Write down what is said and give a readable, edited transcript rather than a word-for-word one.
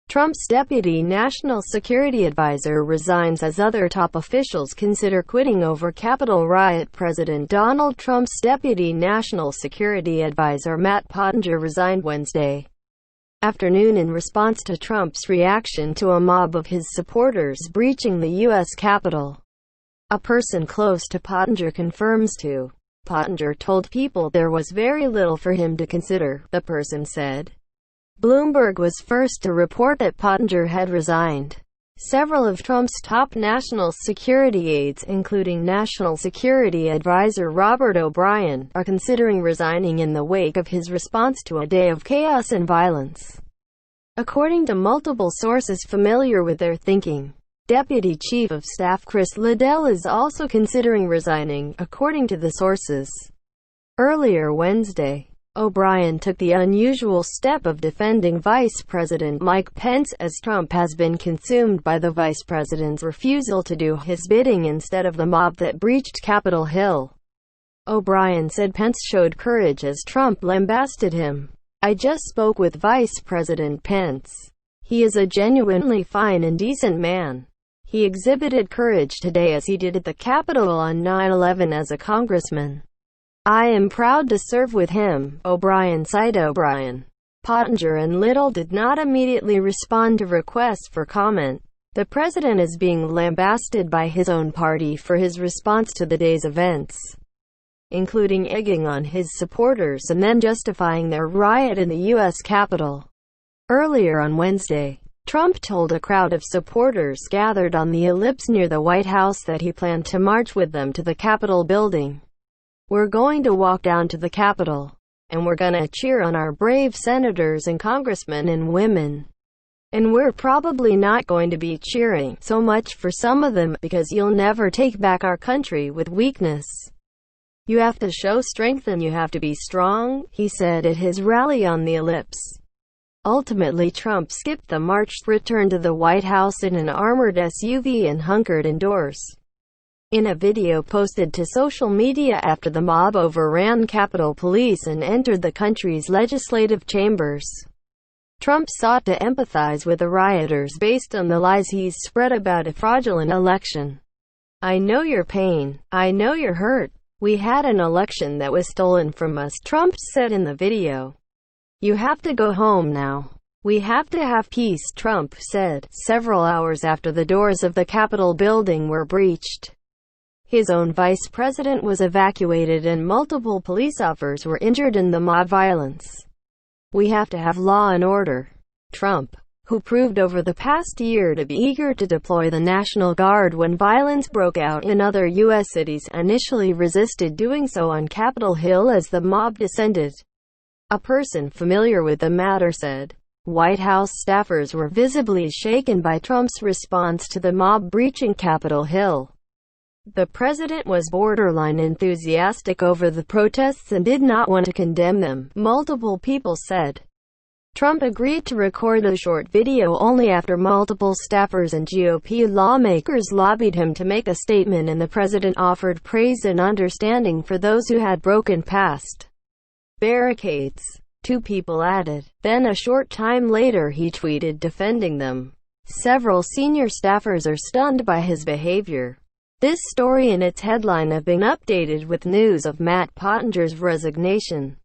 Trump's deputy national security advisor resigns as other top officials consider quitting over Capitol riot. President Donald Trump's deputy national security advisor Matt Pottinger resigned Wednesday afternoon in response to Trump's reaction to a mob of his supporters breaching the U.S. Capitol. A person close to Pottinger confirms to Pottinger told People there was very little for him to consider, the person said. Bloomberg was first to report that Pottinger had resigned. Several of Trump's top national security aides, including National Security Advisor Robert O'Brien, are considering resigning in the wake of his response to a day of chaos and violence. According to multiple sources familiar with their thinking, Deputy Chief of Staff Chris Liddell is also considering resigning, according to the sources. Earlier Wednesday, O'Brien took the unusual step of defending Vice President Mike Pence as Trump has been consumed by the Vice President's refusal to do his bidding instead of the mob that breached Capitol Hill. O'Brien said Pence showed courage as Trump lambasted him. "I just spoke with Vice President Pence. He is a genuinely fine and decent man. He exhibited courage today as he did at the Capitol on 9/11 as a congressman. I am proud to serve with him," O'Brien said. O'Brien, Pottinger and Liddell did not immediately respond to requests for comment. The president is being lambasted by his own party for his response to the day's events, including egging on his supporters and then justifying their riot in the U.S. Capitol. Earlier on Wednesday, Trump told a crowd of supporters gathered on the ellipse near the White House that he planned to march with them to the Capitol building. "We're going to walk down to the Capitol, and we're gonna cheer on our brave senators and congressmen and women. And we're probably not going to be cheering so much for some of them, because you'll never take back our country with weakness. You have to show strength and you have to be strong," he said at his rally on the ellipse. Ultimately, Trump skipped the march, returned to the White House in an armored SUV and hunkered indoors. In a video posted to social media after the mob overran Capitol Police and entered the country's legislative chambers, Trump sought to empathize with the rioters based on the lies he's spread about a fraudulent election. "I know your pain. I know you're hurt. We had an election that was stolen from us," Trump said in the video. "You have to go home now. We have to have peace," Trump said, several hours after the doors of the Capitol building were breached. His own vice president was evacuated and multiple police officers were injured in the mob violence. "We have to have law and order." Trump, who proved over the past year to be eager to deploy the National Guard when violence broke out in other U.S. cities, initially resisted doing so on Capitol Hill as the mob descended. A person familiar with the matter said, White House staffers were visibly shaken by Trump's response to the mob breaching Capitol Hill. The president was borderline enthusiastic over the protests and did not want to condemn them, multiple people said. Trump agreed to record a short video only after multiple staffers and GOP lawmakers lobbied him to make a statement, and the president offered praise and understanding for those who had broken past barricades. Two people added. Then a short time later he tweeted defending them. Several senior staffers are stunned by his behavior. This story and its headline have been updated with news of Matt Pottinger's resignation.